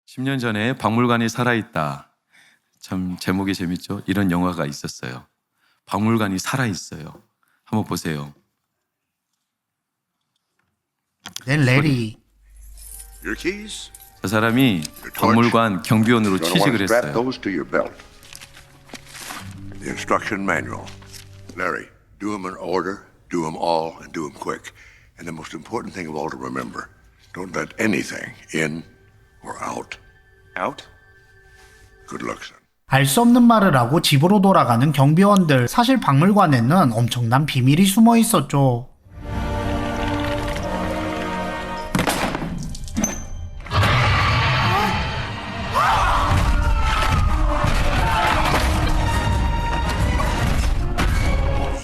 10년 전에 박물관이 살아있다. 참 제목이 재밌죠? 이런 영화가 있었어요. 박물관이 살아있어요. 한번 보세요. 낸 레리. Your keys? 저 사람이 박물관 경비원으로 You're gonna want 취직을 to strap 했어요. those to your belt. The instruction manual. Larry, do them in order, do them all, and do them quick. And the most important thing of all to remember, don't let anything in or out. Out? Good luck, son. 알 수 없는 말을 하고 집으로 돌아가는 경비원들. 사실 박물관에는 엄청난 비밀이 숨어 있었죠.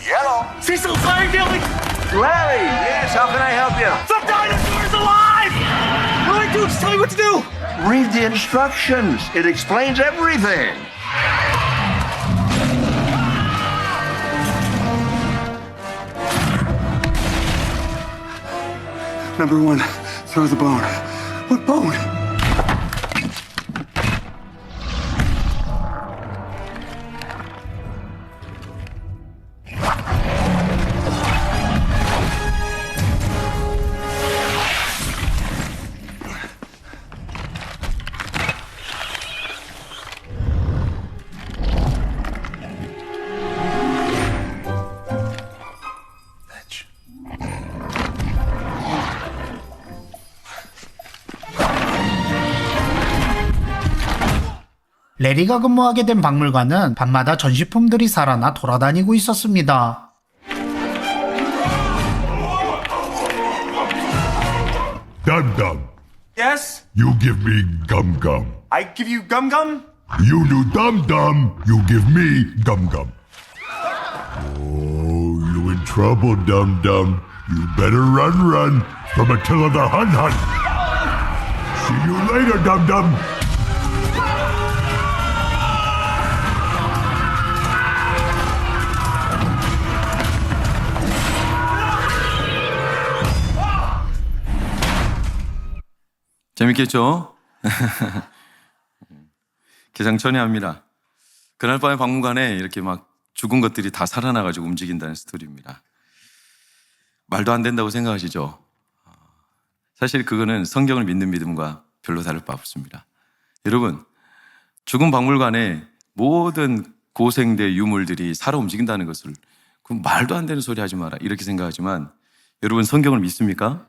Yellow! Cecil Firefield! Larry! Yes, how can I help you? The dinosaur's alive! What do I do? Just tell me what to do! Read the instructions. It explains everything. Number one, throw the bone. What bone? 레리가 근무하게 된 박물관은 밤마다 전시품들이 살아나 돌아다니고 있었습니다. Dum Dum, Yes? you give me Gum Gum. I give you Gum Gum? You do Dum Dum, you give me Gum Gum. Oh, you in trouble, Dum Dum. You better run from Attila the Hun Hun. See you later, Dum Dum. 재밌겠죠? 기상천외합니다. 그날 밤에 박물관에 이렇게 막 죽은 것들이 다 살아나가지고 움직인다는 스토리입니다. 말도 안 된다고 생각하시죠? 사실 그거는 성경을 믿는 믿음과 별로 다를 바 없습니다. 여러분, 죽은 박물관에 모든 고생대 유물들이 살아 움직인다는 것을 그 말도 안 되는 소리 하지 마라 이렇게 생각하지만 여러분 성경을 믿습니까?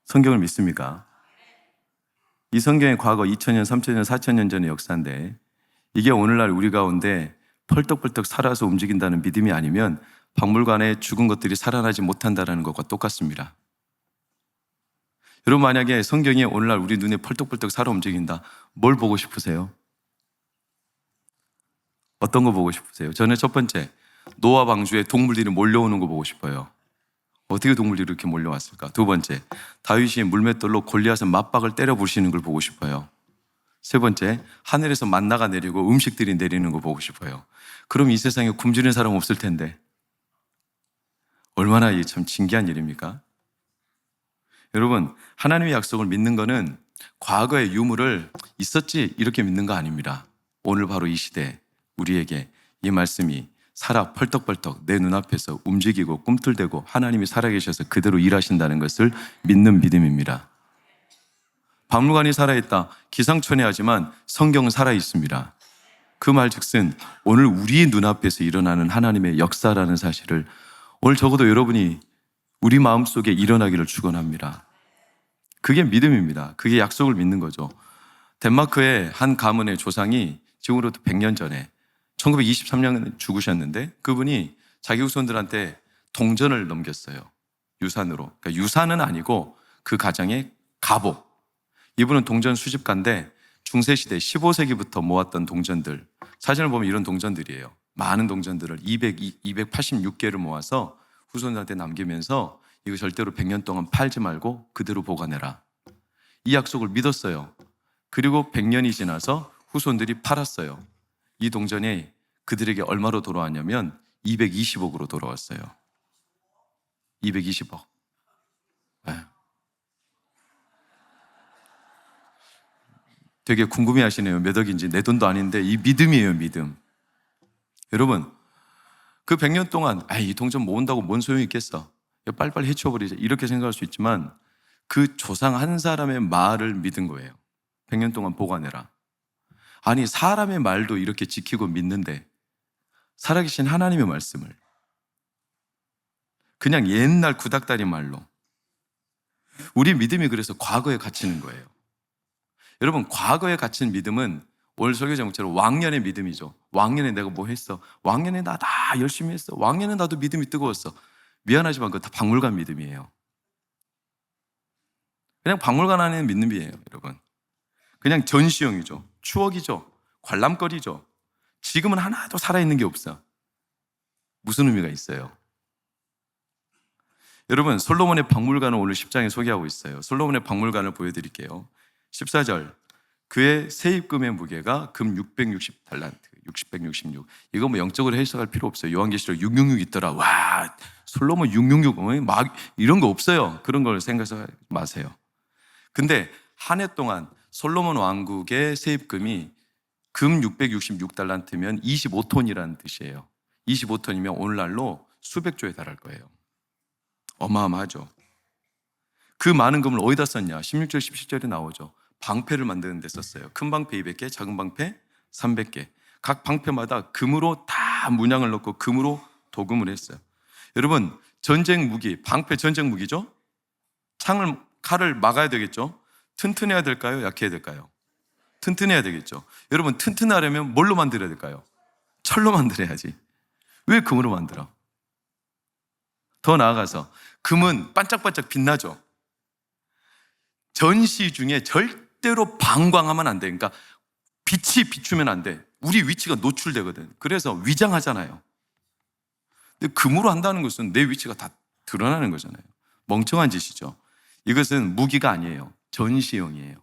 성경을 믿습니까? 이 성경의 과거 2000년, 3000년, 4000년 전의 역사인데 이게 오늘날 우리 가운데 펄떡펄떡 살아서 움직인다는 믿음이 아니면 박물관에 죽은 것들이 살아나지 못한다는 것과 똑같습니다. 여러분 만약에 성경이 오늘날 우리 눈에 펄떡펄떡 살아 움직인다, 뭘 보고 싶으세요? 어떤 거 보고 싶으세요? 저는 첫 번째, 노아 방주에 동물들이 몰려오는 거 보고 싶어요. 어떻게 동물들이 이렇게 몰려왔을까? 두 번째, 다윗이 물맷돌로 골리앗의 맞박을 때려 부시는 걸 보고 싶어요. 세 번째, 하늘에서 만나가 내리고 음식들이 내리는 거 보고 싶어요. 그럼 이 세상에 굶주리는 사람 없을 텐데 얼마나 참 신기한 일입니까? 여러분, 하나님의 약속을 믿는 거는 과거의 유물을 있었지 이렇게 믿는 거 아닙니다. 오늘 바로 이 시대 우리에게 이 말씀이 살아 펄떡펄떡 내 눈앞에서 움직이고 꿈틀대고 하나님이 살아계셔서 그대로 일하신다는 것을 믿는 믿음입니다. 박물관이 살아있다, 기상천외하지만 성경은 살아있습니다. 그 말즉슨 오늘 우리 눈앞에서 일어나는 하나님의 역사라는 사실을 오늘 적어도 여러분이 우리 마음속에 일어나기를 축원합니다. 그게 믿음입니다. 그게 약속을 믿는 거죠. 덴마크의 한 가문의 조상이 지금으로부터 100년 전에 1923년에 죽으셨는데 그분이 자기 후손들한테 동전을 넘겼어요. 유산으로. 그러니까 유산은 아니고 그 가정의 가복. 이분은 동전 수집가인데 중세시대 15세기부터 모았던 동전들. 사진을 보면 이런 동전들이에요. 많은 동전들을 286개를 모아서 후손들한테 남기면서 이거 절대로 100년 동안 팔지 말고 그대로 보관해라. 이 약속을 믿었어요. 그리고 100년이 지나서 후손들이 팔았어요. 이 동전이 그들에게 얼마로 돌아왔냐면 220억으로 돌아왔어요. 220억. 네. 되게 궁금해 하시네요. 몇 억인지. 내 돈도 아닌데 이 믿음이에요, 믿음. 여러분, 그 100년 동안 이 돈 좀 모은다고 뭔 소용이 있겠어. 빨리빨리 해치워버리자. 이렇게 생각할 수 있지만 그 조상 한 사람의 말을 믿은 거예요. 100년 동안 보관해라. 아니, 사람의 말도 이렇게 지키고 믿는데 살아계신 하나님의 말씀을 그냥 옛날 구닥다리 말로. 우리 믿음이 그래서 과거에 갇히는 거예요. 여러분, 과거에 갇힌 믿음은 오늘 설교 제목처럼 왕년의 믿음이죠. 왕년에 내가 뭐 했어? 왕년에 나 다 열심히 했어. 왕년에 나도 믿음이 뜨거웠어. 미안하지만 그거 다 박물관 믿음이에요. 그냥 박물관 안에 믿는 믿음이에요, 여러분. 그냥 전시용이죠. 추억이죠. 관람거리죠. 지금은 하나도 살아있는 게 없어. 무슨 의미가 있어요? 여러분, 솔로몬의 박물관을 오늘 10장에 소개하고 있어요. 솔로몬의 박물관을 보여드릴게요. 14절, 그의 세입금의 무게가 금 660달란트, 666. 이거 뭐 영적으로 해석할 필요 없어요. 요한계시록 666 있더라. 와, 솔로몬 666, 막 이런 거 없어요. 그런 걸 생각하지 마세요. 근데 한 해 동안 솔로몬 왕국의 세입금이 금 666달란트면 25톤이라는 뜻이에요. 25톤이면 오늘날로 수백조에 달할 거예요. 어마어마하죠. 그 많은 금을 어디다 썼냐? 16절, 17절에 나오죠. 방패를 만드는 데 썼어요. 큰 방패 200개, 작은 방패 300개. 각 방패마다 금으로 다 문양을 넣고 금으로 도금을 했어요. 여러분, 전쟁 무기, 방패 전쟁 무기죠? 칼을 막아야 되겠죠? 튼튼해야 될까요? 약해야 될까요? 튼튼해야 되겠죠. 여러분, 튼튼하려면 뭘로 만들어야 될까요? 철로 만들어야지. 왜 금으로 만들어? 더 나아가서 금은 반짝반짝 빛나죠. 전시 중에 절대로 방광하면 안 돼. 그러니까 빛이 비추면 안 돼. 우리 위치가 노출되거든. 그래서 위장하잖아요. 근데 금으로 한다는 것은 내 위치가 다 드러나는 거잖아요. 멍청한 짓이죠. 이것은 무기가 아니에요. 전시용이에요.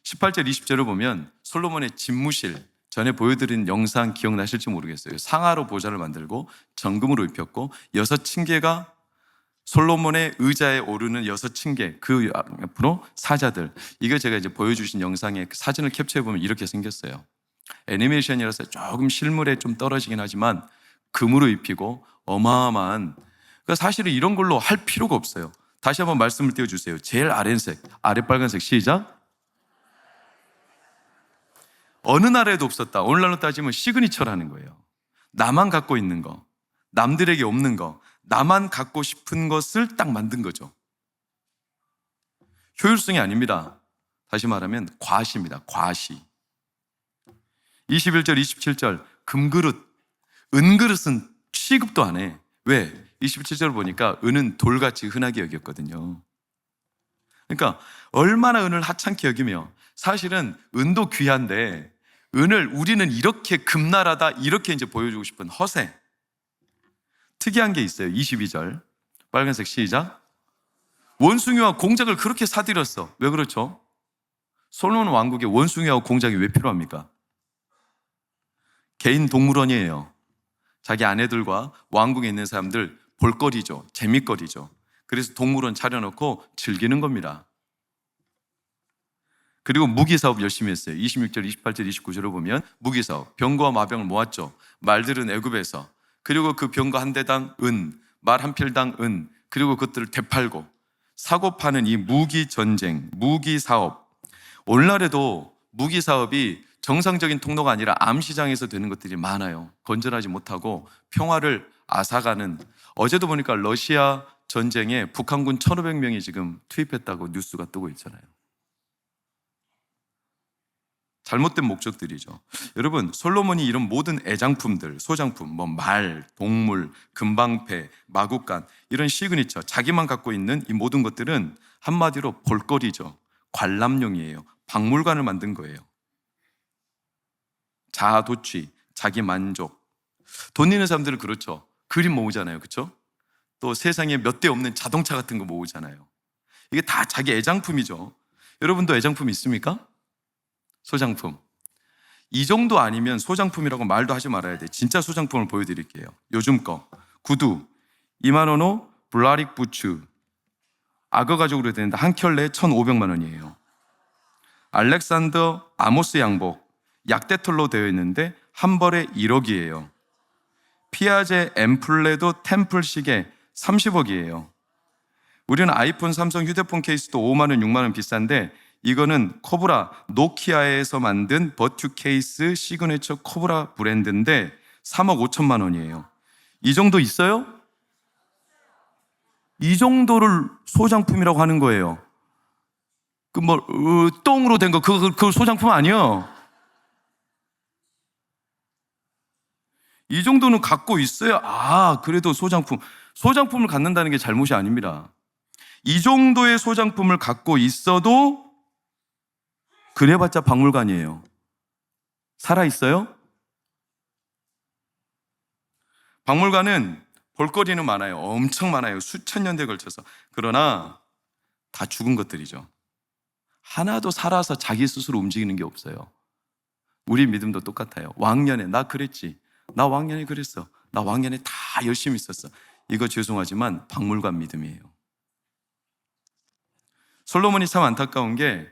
18절 20절을 보면 솔로몬의 집무실, 전에 보여드린 영상 기억나실지 모르겠어요. 상아로 보좌를 만들고 정금으로 입혔고 6층계가 솔로몬의 의자에 오르는 6층계, 그 앞으로 사자들. 이거 제가 이제 보여주신 영상에 사진을 캡처해보면 이렇게 생겼어요. 애니메이션이라서 조금 실물에 좀 떨어지긴 하지만 금으로 입히고 어마어마한, 그러니까 사실은 이런 걸로 할 필요가 없어요. 다시 한번 말씀을 띄워주세요. 제일 아래색, 아래 빨간색, 시작. 어느 나라에도 없었다. 오늘날로 따지면 시그니처라는 거예요. 나만 갖고 있는 거, 남들에게 없는 거, 나만 갖고 싶은 것을 딱 만든 거죠. 효율성이 아닙니다. 다시 말하면 과시입니다. 과시. 21절, 27절 금그릇, 은그릇은 취급도 안 해. 왜? 27절을 보니까 은은 돌같이 흔하게 여겼거든요. 그러니까 얼마나 은을 하찮게 여기며, 사실은 은도 귀한데 은을 우리는 이렇게 금나라다 이렇게 이제 보여주고 싶은 허세. 특이한 게 있어요. 22절 빨간색 시작. 원숭이와 공작을 그렇게 사들였어. 왜 그렇죠? 솔로몬 왕국에 원숭이와 공작이 왜 필요합니까? 개인 동물원이에요. 자기 아내들과 왕국에 있는 사람들 볼거리죠. 재밌거리죠. 그래서 동물원 차려놓고 즐기는 겁니다. 그리고 무기사업 열심히 했어요. 26절, 28절, 29절을 보면 무기사업, 병거와 마병을 모았죠. 말들은 애굽에서. 그리고 그 병거 한 대당 은, 말 한 필당 은, 그리고 그것들을 되팔고 사고 파는 이 무기전쟁, 무기사업. 오늘날에도 무기사업이 정상적인 통로가 아니라 암시장에서 되는 것들이 많아요. 건전하지 못하고 평화를 앗아가는. 어제도 보니까 러시아 전쟁에 북한군 1,500명이 지금 투입했다고 뉴스가 뜨고 있잖아요. 잘못된 목적들이죠. 여러분, 솔로몬이 이런 모든 애장품들, 소장품, 뭐 말, 동물, 금방패, 마구간, 이런 시그니처, 자기만 갖고 있는 이 모든 것들은 한마디로 볼거리죠. 관람용이에요. 박물관을 만든 거예요. 자아도취, 자기 만족. 돈 있는 사람들은 그렇죠. 그림 모으잖아요. 그렇죠? 또 세상에 몇 대 없는 자동차 같은 거 모으잖아요. 이게 다 자기 애장품이죠. 여러분도 애장품 있습니까? 소장품. 이 정도 아니면 소장품이라고 말도 하지 말아야 돼. 진짜 소장품을 보여드릴게요. 요즘 거 구두 2만 원호 블라릭 부츠, 악어 가죽으로 되는데 한 켤레에 1,500만 원이에요. 알렉산더 아모스 양복, 약대털로 되어 있는데 한 벌에 1억이에요. 피아제 앰플레도 템플 시계 30억이에요. 우리는 아이폰, 삼성 휴대폰 케이스도 5만 원, 6만 원 비싼데 이거는 코브라, 노키아에서 만든 버튜 케이스 시그니처 코브라 브랜드인데 3억 5천만 원이에요. 이 정도 있어요? 이 정도를 소장품이라고 하는 거예요. 똥으로 된 거, 그거 소장품 아니에요? 이 정도는 갖고 있어야, 그래도 소장품을 갖는다는 게 잘못이 아닙니다. 이 정도의 소장품을 갖고 있어도 그래봤자 박물관이에요. 살아있어요? 박물관은 볼거리는 많아요. 엄청 많아요. 수천 년대에 걸쳐서. 그러나 다 죽은 것들이죠. 하나도 살아서 자기 스스로 움직이는 게 없어요. 우리 믿음도 똑같아요. 왕년에 나 그랬지. 나 왕년에 그랬어. 나 왕년에 다 열심히 있었어. 이거 죄송하지만 박물관 믿음이에요. 솔로몬이 참 안타까운 게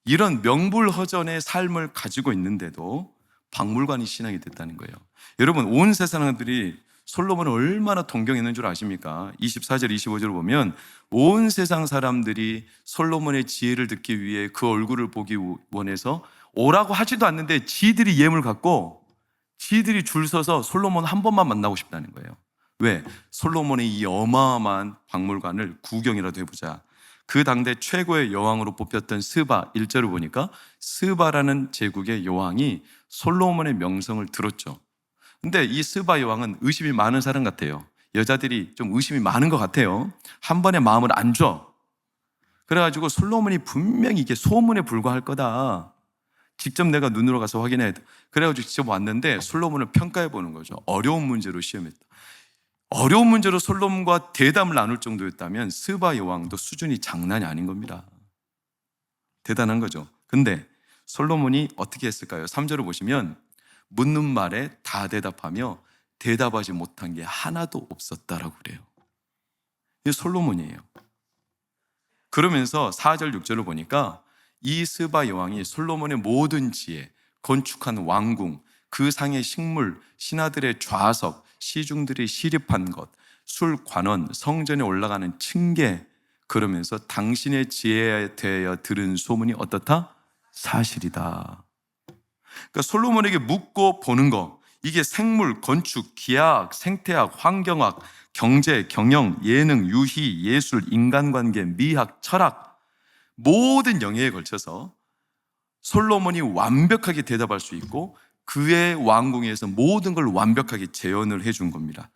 이런 명불허전의 삶을 가지고 있는데도 박물관이 신앙이 됐다는 거예요. 여러분, 온 세상 사람들이 솔로몬을 얼마나 동경했는 줄 아십니까? 24절, 25절을 보면 온 세상 사람들이 솔로몬의 지혜를 듣기 위해 그 얼굴을 보기 원해서 오라고 하지도 않는데 지들이 예물 갖고 지들이 줄 서서 솔로몬 한 번만 만나고 싶다는 거예요. 왜? 솔로몬의 이 어마어마한 박물관을 구경이라도 해보자. 그 당대 최고의 여왕으로 뽑혔던 스바 1절을 보니까 스바라는 제국의 여왕이 솔로몬의 명성을 들었죠. 근데 이 스바 여왕은 의심이 많은 사람 같아요. 여자들이 좀 의심이 많은 것 같아요. 한 번에 마음을 안 줘. 그래가지고 솔로몬이 분명히 이게 소문에 불과할 거다. 직접 내가 눈으로 가서 확인해야 돼. 그래가지고 직접 왔는데 솔로몬을 평가해 보는 거죠. 어려운 문제로 시험했다. 어려운 문제로 솔로몬과 대담을 나눌 정도였다면 스바 여왕도 수준이 장난이 아닌 겁니다. 대단한 거죠. 근데 솔로몬이 어떻게 했을까요? 3절을 보시면 묻는 말에 다 대답하며 대답하지 못한 게 하나도 없었다라고 그래요. 이게 솔로몬이에요. 그러면서 4절, 6절을 보니까 이 스바 여왕이 솔로몬의 모든 지혜, 건축한 왕궁, 그 상의 식물, 신하들의 좌석, 시중들이 시립한 것, 술 관원, 성전에 올라가는 층계, 그러면서 당신의 지혜에 대하여 들은 소문이 어떻다? 사실이다. 그러니까 솔로몬에게 묻고 보는 거, 이게 생물, 건축, 기하학, 생태학, 환경학, 경제, 경영, 예능, 유희, 예술, 인간관계, 미학, 철학, 모든 영역에 걸쳐서 솔로몬이 완벽하게 대답할 수 있고 그의 왕궁에서 모든 걸 완벽하게 재현을 해준 겁니다.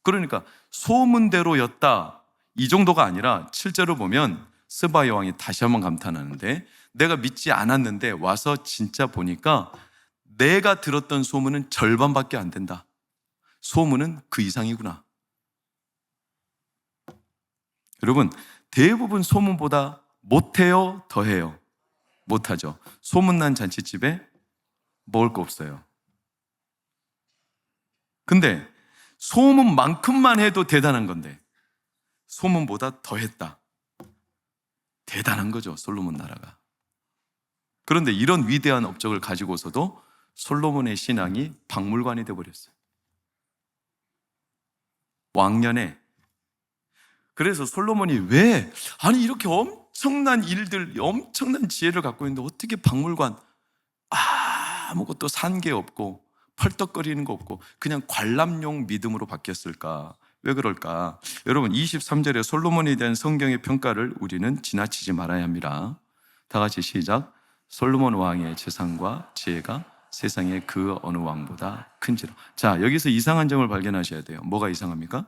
그러니까 소문대로였다, 이 정도가 아니라 7절을 보면 스바 여왕이 다시 한번 감탄하는데, 내가 믿지 않았는데 와서 진짜 보니까 내가 들었던 소문은 절반밖에 안 된다. 소문은 그 이상이구나. 여러분, 대부분 소문보다 못해요, 더해요? 못하죠. 소문난 잔치집에 먹을 거 없어요. 근데 소문만큼만 해도 대단한 건데 소문보다 더했다. 대단한 거죠, 솔로몬 나라가. 그런데 이런 위대한 업적을 가지고서도 솔로몬의 신앙이 박물관이 되어버렸어요. 왕년에. 그래서 솔로몬이 이렇게 엄청난 일들, 엄청난 지혜를 갖고 있는데 어떻게 박물관, 아무것도 산 게 없고 펄떡거리는 거 없고 그냥 관람용 믿음으로 바뀌었을까? 왜 그럴까? 여러분, 23절에 솔로몬에 대한 성경의 평가를 우리는 지나치지 말아야 합니다. 다 같이 시작. 솔로몬 왕의 재산과 지혜가 세상의 그 어느 왕보다 큰지라. 자, 여기서 이상한 점을 발견하셔야 돼요. 뭐가 이상합니까?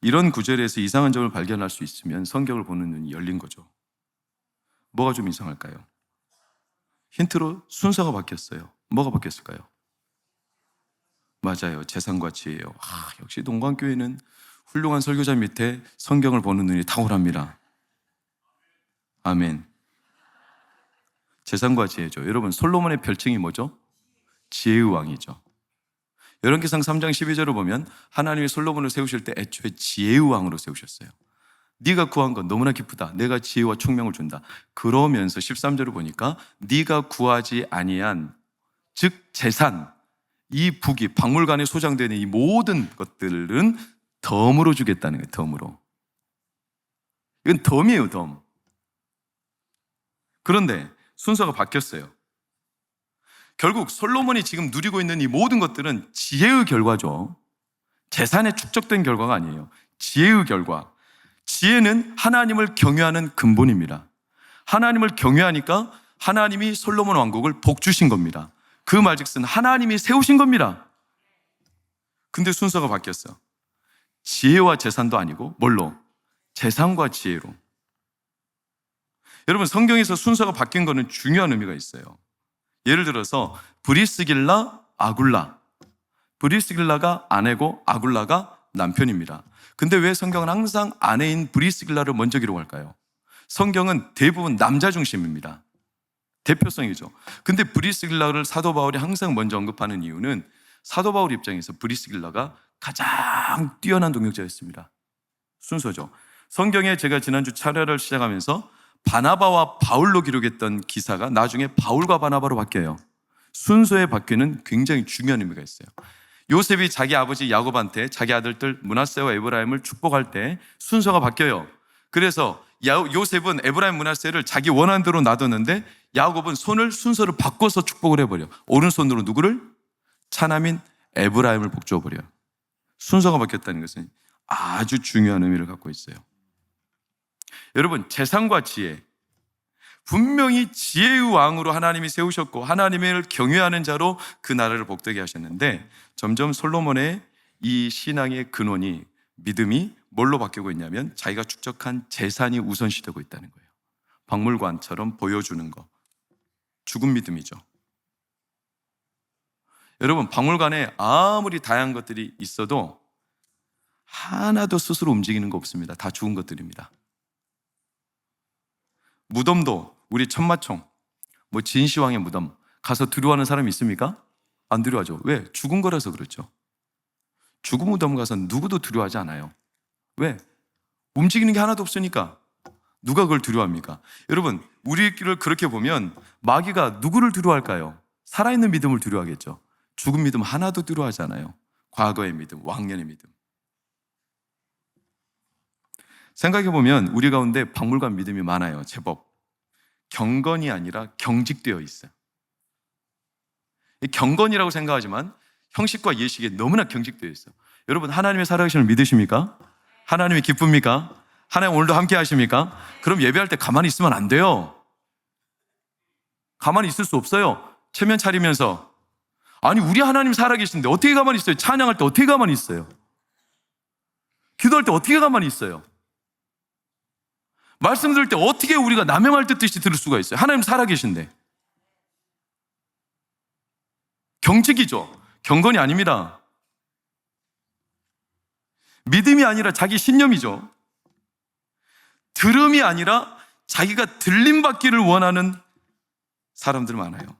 이런 구절에서 이상한 점을 발견할 수 있으면 성경을 보는 눈이 열린 거죠. 뭐가 좀 이상할까요? 힌트로 순서가 바뀌었어요. 뭐가 바뀌었을까요? 맞아요. 재산과 지혜예요. 역시 동관교회는 훌륭한 설교자 밑에 성경을 보는 눈이 탁월합니다. 아멘. 재산과 지혜죠. 여러분, 솔로몬의 별칭이 뭐죠? 지혜의 왕이죠. 열왕기상 3장 12절을 보면 하나님이 솔로몬을 세우실 때 애초에 지혜의 왕으로 세우셨어요. 네가 구한 건 너무나 기쁘다. 내가 지혜와 총명을 준다. 그러면서 13절을 보니까 네가 구하지 아니한 즉 재산, 이 북이 박물관에 소장되는 이 모든 것들은 덤으로 주겠다는 거예요. 덤으로. 이건 덤이에요. 덤. 그런데 순서가 바뀌었어요. 결국 솔로몬이 지금 누리고 있는 이 모든 것들은 지혜의 결과죠. 재산에 축적된 결과가 아니에요. 지혜의 결과. 지혜는 하나님을 경외하는 근본입니다. 하나님을 경외하니까 하나님이 솔로몬 왕국을 복주신 겁니다. 그 말즉슨 하나님이 세우신 겁니다. 근데 순서가 바뀌었어요. 지혜와 재산도 아니고 뭘로? 재산과 지혜로. 여러분, 성경에서 순서가 바뀐 거는 중요한 의미가 있어요. 예를 들어서 브리스길라, 아굴라. 브리스길라가 아내고 아굴라가 남편입니다. 근데 왜 성경은 항상 아내인 브리스길라를 먼저 기록할까요? 성경은 대부분 남자 중심입니다. 대표성이죠. 근데 브리스길라를 사도 바울이 항상 먼저 언급하는 이유는 사도 바울 입장에서 브리스길라가 가장 뛰어난 동역자였습니다. 순서죠. 성경에 제가 지난주 차례를 시작하면서 바나바와 바울로 기록했던 기사가 나중에 바울과 바나바로 바뀌어요. 순서의 바뀌는 굉장히 중요한 의미가 있어요. 요셉이 자기 아버지 야곱한테 자기 아들들 므낫세와 에브라임을 축복할 때 순서가 바뀌어요. 그래서 요셉은 에브라임 므낫세를 자기 원하는 대로 놔뒀는데 야곱은 순서를 바꿔서 축복을 해버려. 오른손으로 누구를? 차남인 에브라임을 복주어버려요. 순서가 바뀌었다는 것은 아주 중요한 의미를 갖고 있어요. 여러분, 재산과 지혜, 분명히 지혜의 왕으로 하나님이 세우셨고 하나님을 경외하는 자로 그 나라를 복되게 하셨는데 점점 솔로몬의 이 신앙의 근원이, 믿음이 뭘로 바뀌고 있냐면 자기가 축적한 재산이 우선시되고 있다는 거예요. 박물관처럼 보여주는 거, 죽은 믿음이죠. 여러분, 박물관에 아무리 다양한 것들이 있어도 하나도 스스로 움직이는 거 없습니다. 다 죽은 것들입니다. 무덤도 우리 천마총, 진시황의 무덤 가서 두려워하는 사람이 있습니까? 안 두려워하죠. 왜? 죽은 거라서 그렇죠. 죽은 무덤 가서 누구도 두려워하지 않아요. 왜? 움직이는 게 하나도 없으니까. 누가 그걸 두려워합니까? 여러분, 우리를 그렇게 보면 마귀가 누구를 두려워할까요? 살아있는 믿음을 두려워하겠죠. 죽은 믿음 하나도 두려워하지 않아요. 과거의 믿음, 왕년의 믿음. 생각해보면 우리 가운데 박물관 믿음이 많아요. 제법. 경건이 아니라 경직되어 있어요. 경건이라고 생각하지만 형식과 예식에 너무나 경직되어 있어요. 여러분, 하나님의 살아계심을 믿으십니까? 하나님이 기쁩니까? 하나님 오늘도 함께 하십니까? 그럼 예배할 때 가만히 있으면 안 돼요. 가만히 있을 수 없어요. 체면 차리면서. 아니, 우리 하나님 살아계신데 어떻게 가만히 있어요? 찬양할 때 어떻게 가만히 있어요? 기도할 때 어떻게 가만히 있어요? 말씀 들을 때 어떻게 우리가 남의 말 듣듯이 들을 수가 있어요? 하나님 살아계신데. 경직이죠. 경건이 아닙니다. 믿음이 아니라 자기 신념이죠. 들음이 아니라 자기가 들림받기를 원하는 사람들 많아요.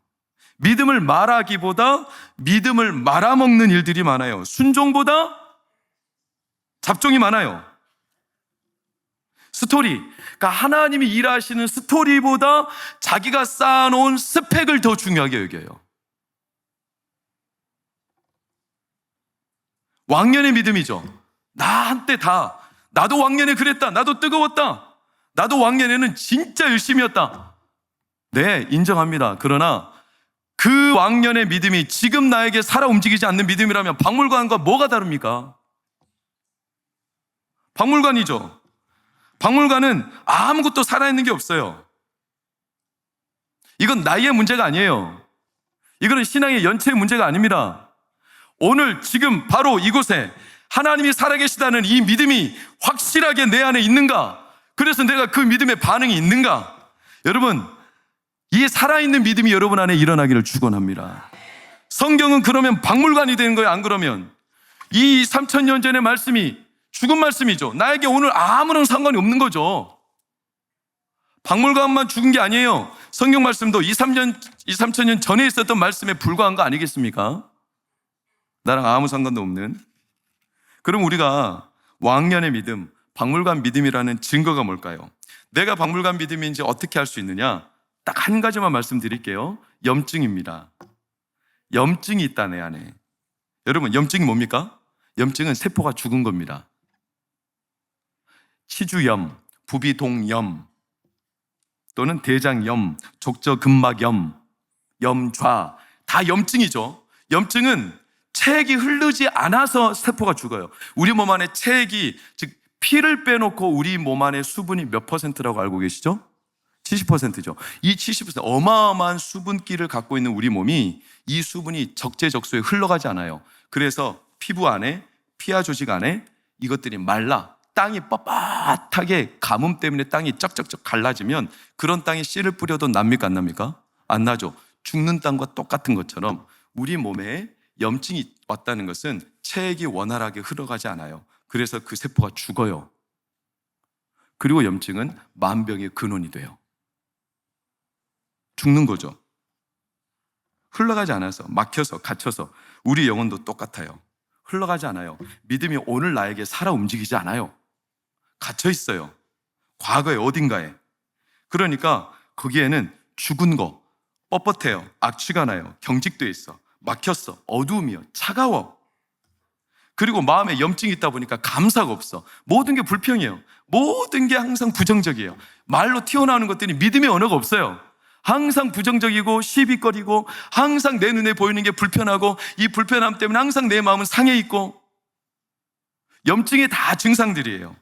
믿음을 말하기보다 믿음을 말아먹는 일들이 많아요. 순종보다 잡종이 많아요. 스토리, 그러니까 하나님이 일하시는 스토리보다 자기가 쌓아놓은 스펙을 더 중요하게 여겨요. 왕년의 믿음이죠. 나 한때 나도 왕년에 그랬다. 나도 뜨거웠다. 나도 왕년에는 진짜 열심이었다. 네, 인정합니다. 그러나 그 왕년의 믿음이 지금 나에게 살아 움직이지 않는 믿음이라면 박물관과 뭐가 다릅니까? 박물관이죠. 박물관은 아무것도 살아있는 게 없어요. 이건 나이의 문제가 아니에요. 이거는 신앙의 연체의 문제가 아닙니다. 오늘 지금 바로 이곳에 하나님이 살아계시다는 이 믿음이 확실하게 내 안에 있는가? 그래서 내가 그 믿음의 반응이 있는가? 여러분, 이 살아있는 믿음이 여러분 안에 일어나기를 축원합니다. 성경은 그러면 박물관이 되는 거예요? 안 그러면? 이 3,000년 전의 말씀이 죽은 말씀이죠. 나에게 오늘 아무런 상관이 없는 거죠. 박물관만 죽은 게 아니에요. 성경 말씀도 2,3,000년 전에 있었던 말씀에 불과한 거 아니겠습니까? 나랑 아무 상관도 없는. 그럼 우리가 왕년의 믿음, 박물관 믿음이라는 증거가 뭘까요? 내가 박물관 믿음인지 어떻게 알 수 있느냐? 딱 한 가지만 말씀드릴게요. 염증입니다. 염증이 있다, 내 안에. 여러분, 염증이 뭡니까? 염증은 세포가 죽은 겁니다. 치주염, 부비동염, 또는 대장염, 족저근막염, 염좌, 다 염증이죠. 염증은 체액이 흐르지 않아서 세포가 죽어요. 우리 몸 안에 체액이, 즉 피를 빼놓고 우리 몸 안에 수분이 몇 퍼센트라고 알고 계시죠? 70%죠. 이 70% 어마어마한 수분기를 갖고 있는 우리 몸이 이 수분이 적재적소에 흘러가지 않아요. 그래서 피부 안에, 피하 조직 안에 이것들이 말라 땅이 뻣뻣하게 가뭄 때문에 땅이 쩍쩍쩍 갈라지면 그런 땅에 씨를 뿌려도 납니까 안 납니까? 안 나죠. 죽는 땅과 똑같은 것처럼 우리 몸에 염증이 왔다는 것은 체액이 원활하게 흘러가지 않아요. 그래서 그 세포가 죽어요. 그리고 염증은 만병의 근원이 돼요. 죽는 거죠. 흘러가지 않아서, 막혀서, 갇혀서. 우리 영혼도 똑같아요. 흘러가지 않아요. 믿음이 오늘 나에게 살아 움직이지 않아요. 갇혀 있어요. 과거에 어딘가에. 그러니까 거기에는 죽은 거, 뻣뻣해요. 악취가 나요. 경직돼 있어. 막혔어. 어두움이요. 차가워. 그리고 마음에 염증이 있다 보니까 감사가 없어. 모든 게 불평이에요. 모든 게 항상 부정적이에요. 말로 튀어나오는 것들이 믿음의 언어가 없어요. 항상 부정적이고 시비거리고 항상 내 눈에 보이는 게 불편하고 이 불편함 때문에 항상 내 마음은 상해 있고 염증이 다 증상들이에요.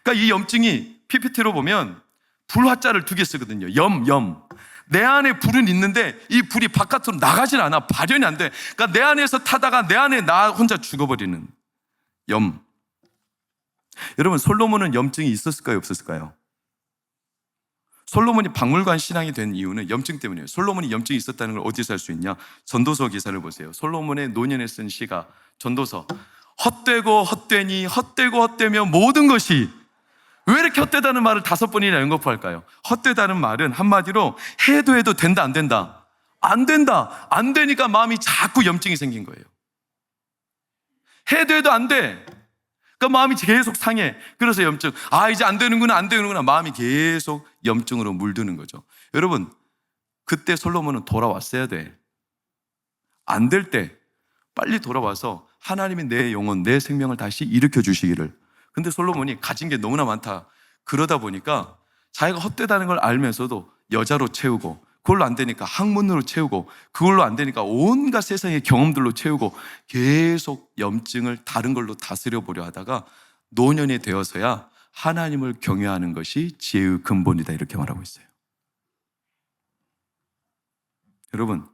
그러니까 이 염증이 PPT로 보면 불화자를 2개 쓰거든요. 염. 내 안에 불은 있는데 이 불이 바깥으로 나가질 않아. 발현이 안 돼. 그러니까 내 안에서 타다가 내 안에 나 혼자 죽어버리는 염. 여러분, 솔로몬은 염증이 있었을까요? 없었을까요? 솔로몬이 박물관 신앙이 된 이유는 염증 때문이에요. 솔로몬이 염증이 있었다는 걸 어디서 알 수 있냐? 전도서 기사를 보세요. 솔로몬의 노년에 쓴 시가 전도서. 헛되고 헛되니 헛되고 헛되며 모든 것이. 왜 이렇게 헛되다는 말을 5번이나 연거푸할까요? 헛되다는 말은 한마디로 해도 된다 안 된다? 안 된다. 안 되니까 마음이 자꾸 염증이 생긴 거예요. 해도 안 돼. 그러니까 마음이 계속 상해. 그래서 염증. 이제 안 되는구나. 마음이 계속 염증으로 물드는 거죠. 여러분, 그때 솔로몬은 돌아왔어야 돼. 안 될 때 빨리 돌아와서 하나님이 내 영혼, 내 생명을 다시 일으켜 주시기를. 근데 솔로몬이 가진 게 너무나 많다. 그러다 보니까 자기가 헛되다는 걸 알면서도 여자로 채우고, 그걸로 안 되니까 학문으로 채우고, 그걸로 안 되니까 온갖 세상의 경험들로 채우고 계속 염증을 다른 걸로 다스려 보려 하다가 노년이 되어서야 하나님을 경외하는 것이 지혜의 근본이다, 이렇게 말하고 있어요. 여러분,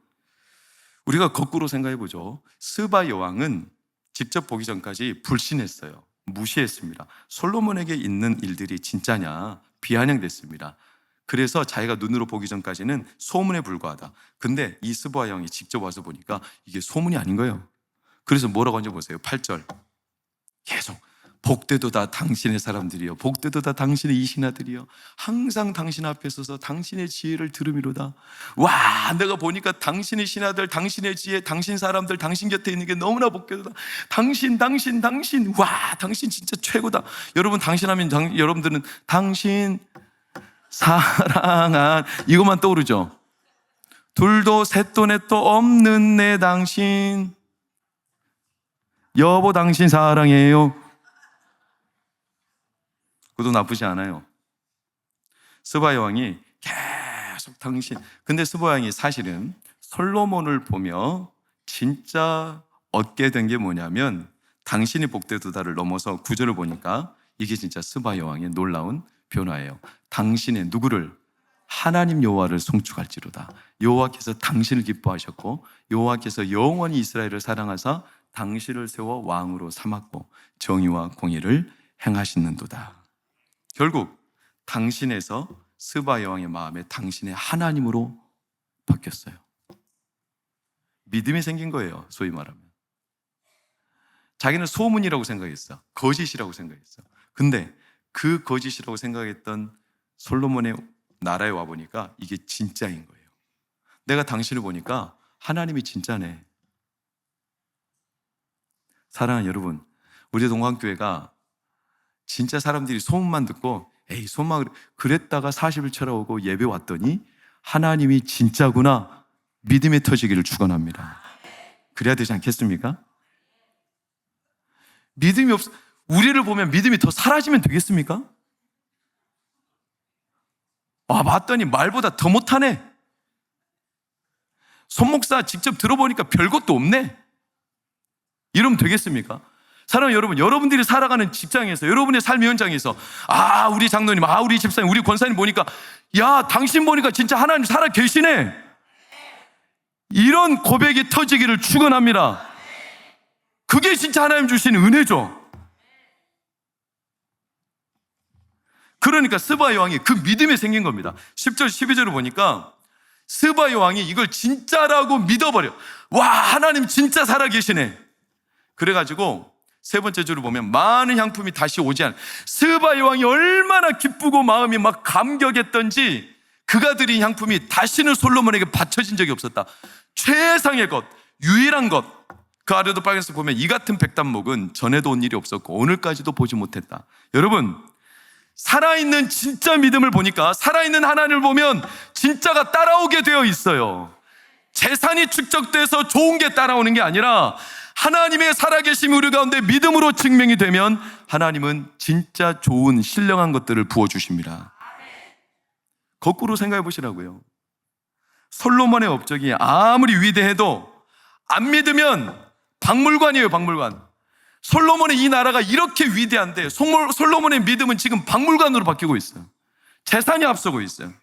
우리가 거꾸로 생각해 보죠. 스바 여왕은 직접 보기 전까지 불신했어요. 무시했습니다. 솔로몬에게 있는 일들이 진짜냐 비아냥됐습니다. 그래서 자기가 눈으로 보기 전까지는 소문에 불과하다. 근데 이 스바 여왕이 직접 와서 보니까 이게 소문이 아닌 거예요. 그래서 뭐라고 하는지 보세요. 8절 계속 복되도다 당신의 사람들이여, 복되도다 당신의 이 신하들이여, 항상 당신 앞에 서서 당신의 지혜를 들음이로다. 와, 내가 보니까 당신의 신하들, 당신의 지혜, 당신 사람들, 당신 곁에 있는 게 너무나 복되도다. 당신, 와, 당신 진짜 최고다. 여러분, 당신 하면 여러분들은 당신 사랑한 이것만 떠오르죠. 둘도 셋도 넷도 없는 내 당신, 여보 당신 사랑해요. 그것도 나쁘지 않아요. 스바 여왕이 계속 당신. 근데 스바 여왕이 사실은 솔로몬을 보며 진짜 얻게 된 게 뭐냐면 당신이 복되도다를 넘어서 구절을 보니까 이게 진짜 스바 여왕의 놀라운 변화예요. 당신의 누구를? 하나님 여호와를 송축할지로다. 여호와께서 당신을 기뻐하셨고 여호와께서 영원히 이스라엘을 사랑하사 당신을 세워 왕으로 삼았고 정의와 공의를 행하시는도다. 결국 당신에서 스바 여왕의 마음에 당신의 하나님으로 바뀌었어요. 믿음이 생긴 거예요. 소위 말하면. 자기는 소문이라고 생각했어. 거짓이라고 생각했어. 근데 그 거짓이라고 생각했던 솔로몬의 나라에 와보니까 이게 진짜인 거예요. 내가 당신을 보니까 하나님이 진짜네. 사랑하는 여러분, 우리 동광교회가 진짜 사람들이 소문만 듣고 에이 소문만 그랬다가 40일 쳐다오고 예배 왔더니 하나님이 진짜구나 믿음의 터지기를 축원합니다. 그래야 되지 않겠습니까? 믿음이 없어 우리를 보면 믿음이 더 사라지면 되겠습니까? 아 봤더니 말보다 더 못하네. 손 목사 직접 들어보니까 별것도 없네. 이러면 되겠습니까? 사랑하는 여러분, 여러분들이 살아가는 직장에서, 여러분의 삶의 현장에서 아 우리 장로님, 아 우리 집사님, 우리 권사님 보니까 야 당신 보니까 진짜 하나님 살아 계시네. 이런 고백이 터지기를 축원합니다. 그게 진짜 하나님 주신 은혜죠. 그러니까 스바 여왕이 그 믿음이 생긴 겁니다. 10절 12절을 보니까 스바 여왕이 이걸 진짜라고 믿어버려. 와 하나님 진짜 살아계시네. 그래가지고 세 번째 줄을 보면 많은 향품이 다시 오지 않아. 스바 여왕이 얼마나 기쁘고 마음이 막 감격했던지 그가 드린 향품이 다시는 솔로몬에게 바쳐진 적이 없었다. 최상의 것, 유일한 것. 그 아래도 빨간색 보면 이 같은 백단목은 전에도 온 일이 없었고 오늘까지도 보지 못했다. 여러분 살아있는 진짜 믿음을 보니까 살아있는 하나님을 보면 진짜가 따라오게 되어 있어요. 재산이 축적돼서 좋은 게 따라오는 게 아니라 하나님의 살아계심이 우리 가운데 믿음으로 증명이 되면 하나님은 진짜 좋은 신령한 것들을 부어주십니다. 거꾸로 생각해 보시라고요. 솔로몬의 업적이 아무리 위대해도 안 믿으면 박물관이에요, 박물관. 솔로몬의 이 나라가 이렇게 위대한데 솔로몬의 믿음은 지금 박물관으로 바뀌고 있어요. 재산이 앞서고 있어요.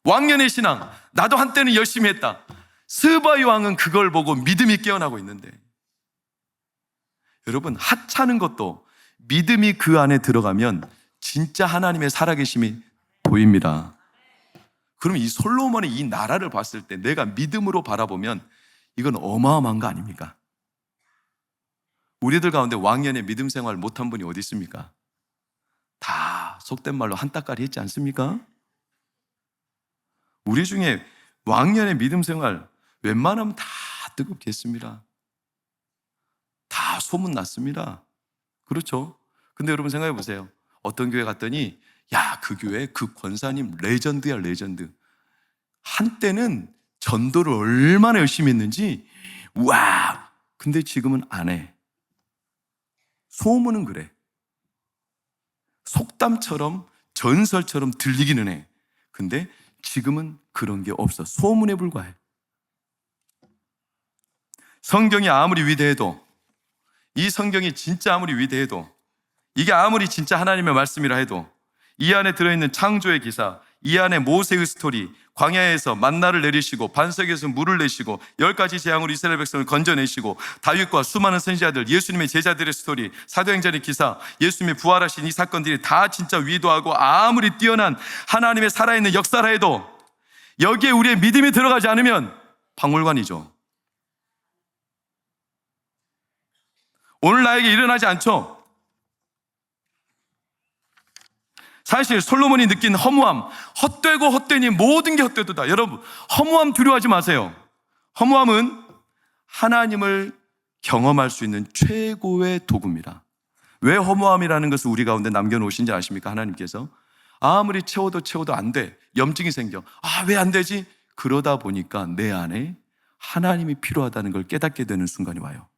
왕년의 신앙, 나도 한때는 열심히 했다. 스바이 왕은 그걸 보고 믿음이 깨어나고 있는데 여러분 하찮은 것도 믿음이 그 안에 들어가면 진짜 하나님의 살아계심이 보입니다. 그럼 이 솔로몬의 이 나라를 봤을 때 내가 믿음으로 바라보면 이건 어마어마한 거 아닙니까? 우리들 가운데 왕년에 믿음 생활 못한 분이 어디 있습니까? 다 속된 말로 한따까리 했지 않습니까? 우리 중에 왕년의 믿음 생활 웬만하면 다 뜨겁게 했습니다. 다 소문났습니다. 그렇죠? 근데 여러분 생각해 보세요. 어떤 교회 갔더니 야, 그 교회 그 권사님 레전드야, 레전드. 한때는 전도를 얼마나 열심히 했는지 와, 근데 지금은 안 해. 소문은 그래. 속담처럼 전설처럼 들리기는 해. 근데 지금은 그런 게 없어. 소문에 불과해. 성경이 아무리 위대해도, 이 성경이 진짜 아무리 위대해도, 이게 아무리 진짜 하나님의 말씀이라 해도 이 안에 들어있는 창조의 기사, 이 안에 모세의 스토리, 광야에서 만나를 내리시고 반석에서 물을 내시고 10가지 재앙으로 이스라엘 백성을 건져내시고 다윗과 수많은 선지자들, 예수님의 제자들의 스토리, 사도행전의 기사, 예수님이 부활하신 이 사건들이 다 진짜 위도하고 아무리 뛰어난 하나님의 살아있는 역사라 해도 여기에 우리의 믿음이 들어가지 않으면 박물관이죠. 오늘 나에게 일어나지 않죠. 사실 솔로몬이 느낀 허무함, 헛되고 헛되니 모든 게 헛되도다. 여러분 허무함 두려워하지 마세요. 허무함은 하나님을 경험할 수 있는 최고의 도구입니다. 왜 허무함이라는 것을 우리 가운데 남겨놓으신지 아십니까? 하나님께서 아무리 채워도 안 돼. 염증이 생겨. 아, 왜 안 되지? 그러다 보니까 내 안에 하나님이 필요하다는 걸 깨닫게 되는 순간이 와요.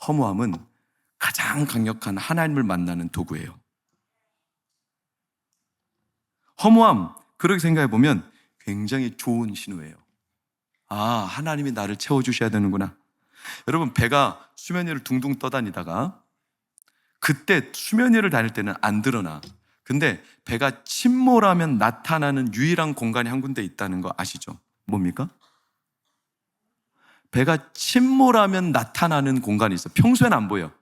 허무함은 가장 강력한 하나님을 만나는 도구예요. 허무함, 그렇게 생각해 보면 굉장히 좋은 신호예요. 아, 하나님이 나를 채워주셔야 되는구나. 여러분, 배가 수면 위를 둥둥 떠다니다가 그때 수면 위를 다닐 때는 안 드러나. 근데 배가 침몰하면 나타나는 유일한 공간이 한 군데 있다는 거 아시죠? 뭡니까? 배가 침몰하면 나타나는 공간이 있어. 평소에는 안 보여.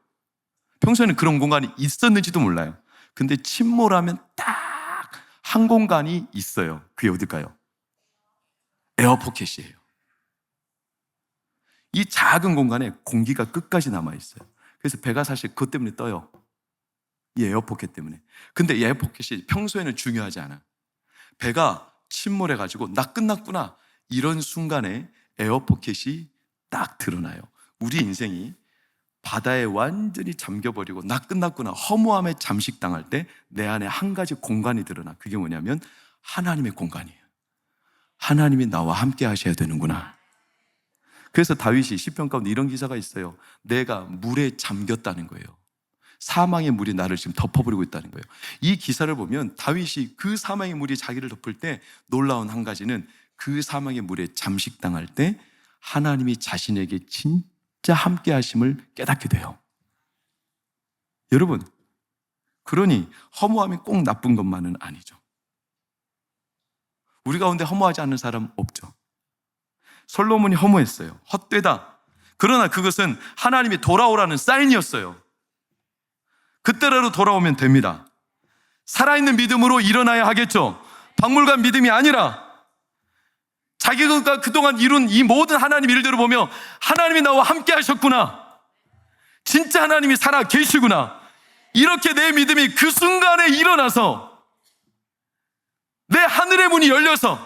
평소에는 그런 공간이 있었는지도 몰라요. 근데 침몰하면 딱 한 공간이 있어요. 그게 어딜까요? 에어포켓이에요. 이 작은 공간에 공기가 끝까지 남아있어요. 그래서 배가 사실 그것 때문에 떠요. 이 에어포켓 때문에. 근데 이 에어포켓이 평소에는 중요하지 않아. 배가 침몰해가지고 나 끝났구나. 이런 순간에 에어포켓이 딱 드러나요. 우리 인생이 바다에 완전히 잠겨버리고 나 끝났구나 허무함에 잠식당할 때 내 안에 한 가지 공간이 드러나. 그게 뭐냐면 하나님의 공간이에요. 하나님이 나와 함께 하셔야 되는구나. 그래서 다윗이 시편 가운데 이런 기사가 있어요. 내가 물에 잠겼다는 거예요. 사망의 물이 나를 지금 덮어버리고 있다는 거예요. 이 기사를 보면 다윗이 그 사망의 물이 자기를 덮을 때 놀라운 한 가지는 그 사망의 물에 잠식당할 때 하나님이 자신에게 진짜 함께 하심을 깨닫게 돼요. 여러분, 그러니 허무함이 꼭 나쁜 것만은 아니죠. 우리 가운데 허무하지 않는 사람 없죠. 솔로몬이 허무했어요. 헛되다. 그러나 그것은 하나님이 돌아오라는 사인이었어요. 그때라도 돌아오면 됩니다. 살아있는 믿음으로 일어나야 하겠죠. 박물관 믿음이 아니라 자기가 그동안 이룬 이 모든 하나님 일들을 보며 하나님이 나와 함께 하셨구나. 진짜 하나님이 살아 계시구나. 이렇게 내 믿음이 그 순간에 일어나서 내 하늘의 문이 열려서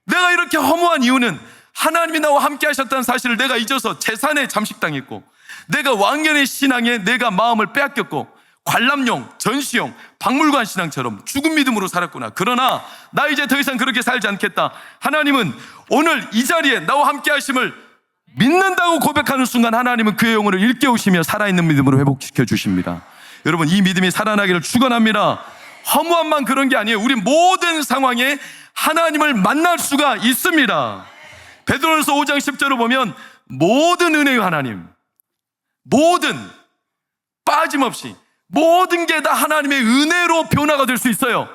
내가 이렇게 허무한 이유는 하나님이 나와 함께 하셨다는 사실을 내가 잊어서 재산에 잠식당했고 내가 왕년의 신앙에 내가 마음을 빼앗겼고 관람용, 전시용, 박물관 신앙처럼 죽은 믿음으로 살았구나. 그러나 나 이제 더 이상 그렇게 살지 않겠다. 하나님은 오늘 이 자리에 나와 함께 하심을 믿는다고 고백하는 순간 하나님은 그의 영혼을 일깨우시며 살아있는 믿음으로 회복시켜 주십니다. 여러분, 이 믿음이 살아나기를 축원합니다. 허무함만 그런 게 아니에요. 우리 모든 상황에 하나님을 만날 수가 있습니다. 베드로전서 5장 10절을 보면 모든 은혜의 하나님, 모든 빠짐없이 모든 게 다 하나님의 은혜로 변화가 될 수 있어요.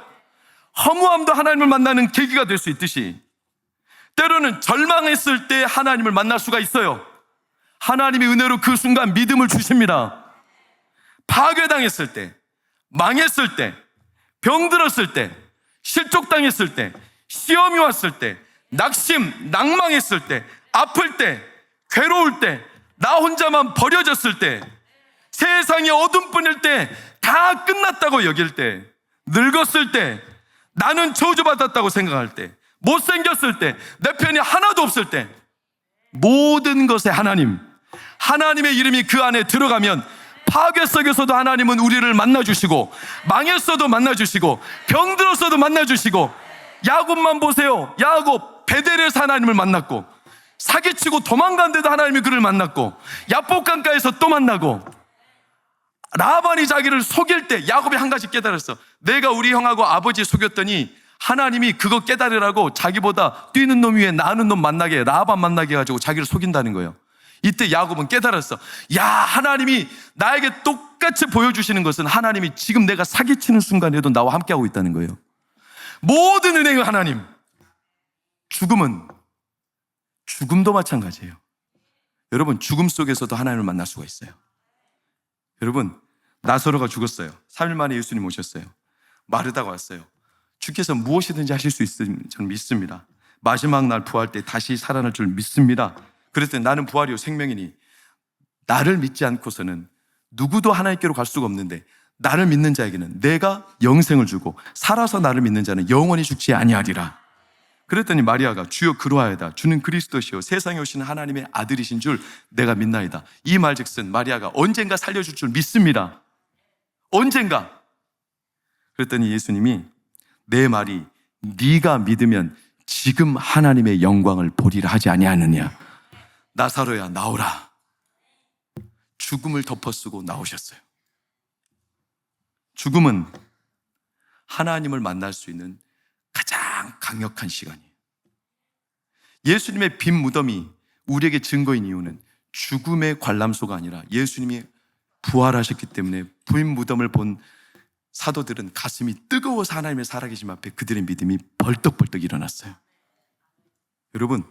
허무함도 하나님을 만나는 계기가 될 수 있듯이 때로는 절망했을 때 하나님을 만날 수가 있어요. 하나님의 은혜로 그 순간 믿음을 주십니다. 파괴당했을 때, 망했을 때, 병들었을 때, 실족당했을 때, 시험이 왔을 때, 낙심, 낭망했을 때, 아플 때, 괴로울 때, 나 혼자만 버려졌을 때, 세상이 어둠뿐일 때, 다 끝났다고 여길 때, 늙었을 때, 나는 저주받았다고 생각할 때, 못생겼을 때, 내 편이 하나도 없을 때, 모든 것에 하나님의 이름이 그 안에 들어가면 파괴 속에서도 하나님은 우리를 만나주시고, 망했어도 만나주시고, 병들었어도 만나주시고, 야곱만 보세요. 야곱 베델에서 하나님을 만났고, 사기치고 도망간 데도 하나님이 그를 만났고, 야복강가에서 또 만나고, 라반이 자기를 속일 때 야곱이 한 가지 깨달았어. 내가 우리 형하고 아버지 속였더니 하나님이 그거 깨달으라고 자기보다 뛰는 놈 위에 나는 놈 만나게, 라반 만나게 해가지고 자기를 속인다는 거예요. 이때 야곱은 깨달았어. 야, 하나님이 나에게 똑같이 보여주시는 것은 하나님이 지금 내가 사기치는 순간에도 나와 함께하고 있다는 거예요. 모든 은혜의 하나님. 죽음도 마찬가지예요. 여러분, 죽음 속에서도 하나님을 만날 수가 있어요. 여러분, 나사로가 죽었어요. 3일 만에 예수님 오셨어요. 마르다가 왔어요. 주께서 무엇이든지 하실 수 있으면 저는 믿습니다. 마지막 날 부활 때 다시 살아날 줄 믿습니다. 그랬더니 나는 부활이요 생명이니 나를 믿지 않고서는 누구도 하나님께로 갈 수가 없는데 나를 믿는 자에게는 내가 영생을 주고 살아서 나를 믿는 자는 영원히 죽지 아니하리라. 그랬더니 마리아가 주여 그러하여다. 주는 그리스도시요 세상에 오시는 하나님의 아들이신 줄 내가 믿나이다. 이 말즉슨 마리아가 언젠가 살려줄 줄 믿습니다. 언젠가. 그랬더니 예수님이 내 말이 네가 믿으면 지금 하나님의 영광을 보리라 하지 아니하느냐. 나사로야 나오라. 죽음을 덮어쓰고 나오셨어요. 죽음은 하나님을 만날 수 있는 가장 강력한 시간이에요. 예수님의 빈 무덤이 우리에게 증거인 이유는 죽음의 관람소가 아니라 예수님이 부활하셨기 때문에 빈 무덤을 본 사도들은 가슴이 뜨거워서 하나님의 살아계심 앞에 그들의 믿음이 벌떡벌떡 일어났어요. 여러분,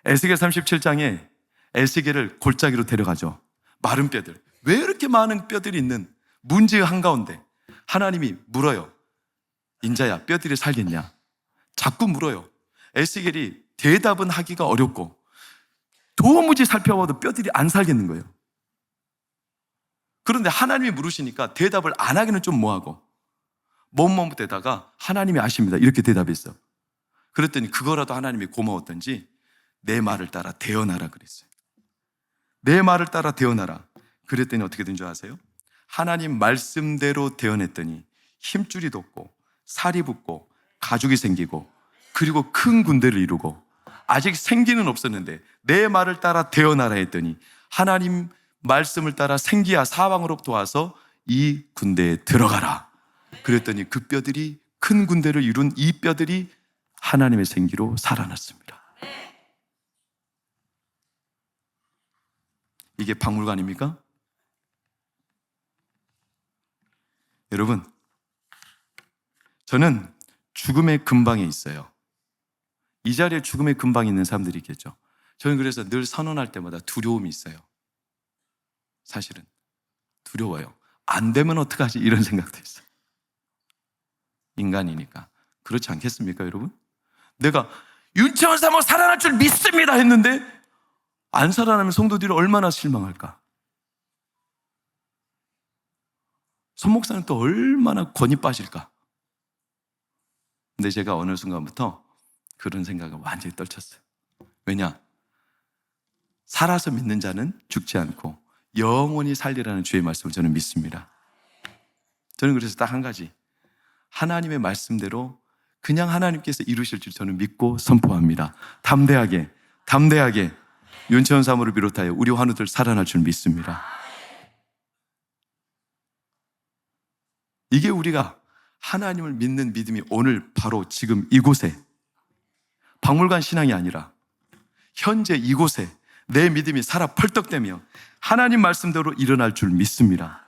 에스겔 37장에 에스겔을 골짜기로 데려가죠. 마른 뼈들. 왜 이렇게 많은 뼈들이 있는 문제의 한가운데 하나님이 물어요. 인자야, 뼈들이 살겠냐? 자꾸 물어요. 에스겔이 대답은 하기가 어렵고 도무지 살펴봐도 뼈들이 안 살겠는 거예요. 그런데 하나님이 물으시니까 대답을 안 하기는 좀 뭐하고 못못되다가 하나님이 아십니다. 이렇게 대답했어. 그랬더니 그거라도 하나님이 고마웠던지 내 말을 따라 대언하라 그랬어요. 내 말을 따라 대언하라. 그랬더니 어떻게 된 줄 아세요? 하나님 말씀대로 대언했더니 힘줄이 돋고 살이 붙고 가죽이 생기고 그리고 큰 군대를 이루고 아직 생기는 없었는데 내 말을 따라 대언하라 했더니 하나님 말씀을 따라 생기야 사방으로부터 와서 이 군대에 들어가라. 그랬더니 그 뼈들이 큰 군대를 이룬 이 뼈들이 하나님의 생기로 살아났습니다. 이게 박물관입니까? 여러분, 저는 죽음의 근방에 있어요. 이 자리에 죽음의 근방에 있는 사람들이 있겠죠. 저는 그래서 늘 선언할 때마다 두려움이 있어요. 사실은 두려워요. 안 되면 어떡하지? 이런 생각도 있어요. 인간이니까. 그렇지 않겠습니까, 여러분? 내가 윤채원 사모 살아날 줄 믿습니다 했는데 안 살아나면 성도들이 얼마나 실망할까? 손 목사는 또 얼마나 권이 빠질까? 근데 제가 어느 순간부터 그런 생각을 완전히 떨쳤어요. 왜냐? 살아서 믿는 자는 죽지 않고 영원히 살리라는 주의 말씀을 저는 믿습니다. 저는 그래서 딱 한 가지, 하나님의 말씀대로 그냥 하나님께서 이루실 줄 저는 믿고 선포합니다. 담대하게 윤채원 사모를 비롯하여 우리 환우들 살아날 줄 믿습니다. 이게 우리가 하나님을 믿는 믿음이 오늘 바로 지금 이곳에, 박물관 신앙이 아니라 현재 이곳에 내 믿음이 살아 펄떡대며 하나님 말씀대로 일어날 줄 믿습니다.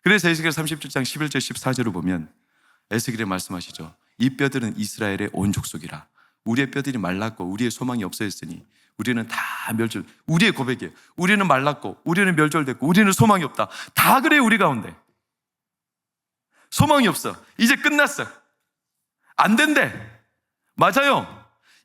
그래서 에스겔 37장 11절 14절을 보면 에스겔이 말씀하시죠. 이 뼈들은 이스라엘의 온 족속이라. 우리의 뼈들이 말랐고 우리의 소망이 없어졌으니 우리는 다 멸절. 우리의 고백이에요. 우리는 말랐고 우리는 멸절됐고 우리는 소망이 없다. 다 그래요. 우리 가운데 소망이 없어. 이제 끝났어. 안 된대. 맞아요.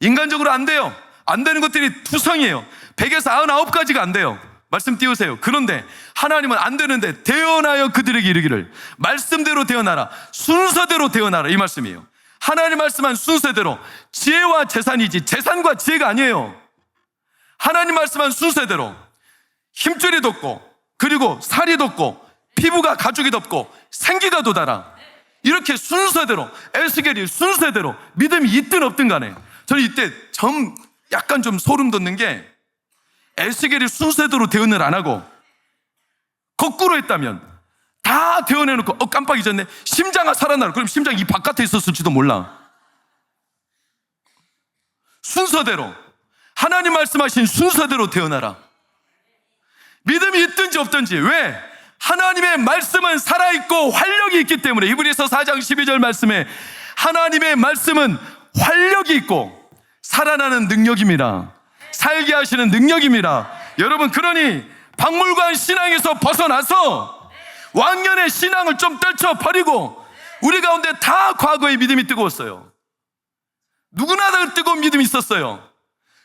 인간적으로 안 돼요. 안 되는 것들이 투성이에요. 100에서 99가지가 안 돼요. 말씀 띄우세요. 그런데 하나님은 안 되는데 대언하여 그들에게 이르기를 말씀대로 대언하라. 순서대로 대언하라. 이 말씀이에요. 하나님 말씀한 순서대로. 지혜와 재산이지 재산과 지혜가 아니에요. 하나님 말씀한 순서대로 힘줄이 돋고 그리고 살이 돋고 피부가 가죽이 돋고 생기가 돋아라. 이렇게 순서대로 에스겔이 순서대로 믿음이 있든 없든 간에 저는 이때 약간 좀 소름 돋는 게 에스겔이 순서대로 대언을 안 하고 거꾸로 했다면 다 대언해놓고 깜빡 잊었네. 심장아 살아나라. 그럼 심장이 이 바깥에 있었을지도 몰라. 순서대로 하나님 말씀하신 순서대로 대언하라. 믿음이 있든지 없든지. 왜? 하나님의 말씀은 살아있고 활력이 있기 때문에. 히브리서 4장 12절 말씀에 하나님의 말씀은 활력이 있고 살아나는 능력입니다. 살게 하시는 능력입니다. 여러분, 그러니 박물관 신앙에서 벗어나서 왕년의 신앙을 좀 떨쳐버리고 우리 가운데 다 과거의 믿음이 뜨거웠어요. 누구나 다 뜨거운 믿음이 있었어요.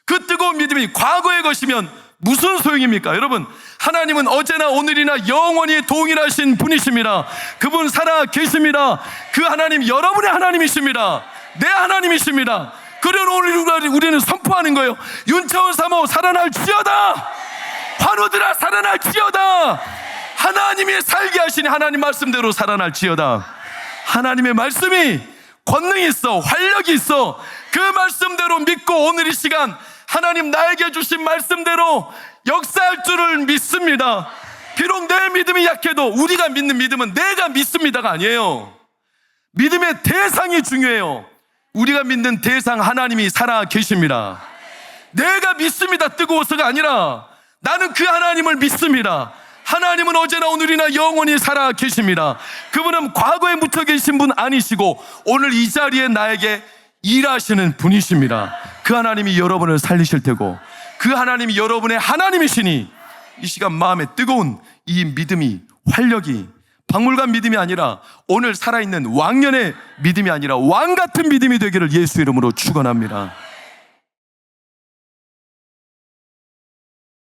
그 뜨거운 믿음이 과거의 것이면 무슨 소용입니까? 여러분, 하나님은 어제나 오늘이나 영원히 동일하신 분이십니다. 그분 살아 계십니다. 그 하나님 여러분의 하나님이십니다. 내 하나님이십니다. 그래서 오늘 우리는 선포하는 거예요. 윤채원 사모 살아날지어다. 환우들아 살아날지어다. 하나님이 살게 하시니 하나님 말씀대로 살아날지어다. 하나님의 말씀이 권능이 있어, 활력이 있어. 그 말씀대로 믿고 오늘 이 시간 하나님 나에게 주신 말씀대로 역사할 줄을 믿습니다. 비록 내 믿음이 약해도 우리가 믿는 믿음은 내가 믿습니다가 아니에요. 믿음의 대상이 중요해요. 우리가 믿는 대상 하나님이 살아 계십니다. 내가 믿습니다 뜨거워서가 아니라 나는 그 하나님을 믿습니다. 하나님은 어제나 오늘이나 영원히 살아 계십니다. 그분은 과거에 묻혀 계신 분 아니시고 오늘 이 자리에 나에게 일하시는 분이십니다. 그 하나님이 여러분을 살리실 테고 그 하나님이 여러분의 하나님이시니 이 시간 마음에 뜨거운 이 믿음이, 활력이 박물관 믿음이 아니라 오늘 살아있는 왕년의 믿음이 아니라 왕 같은 믿음이 되기를 예수 이름으로 축원합니다.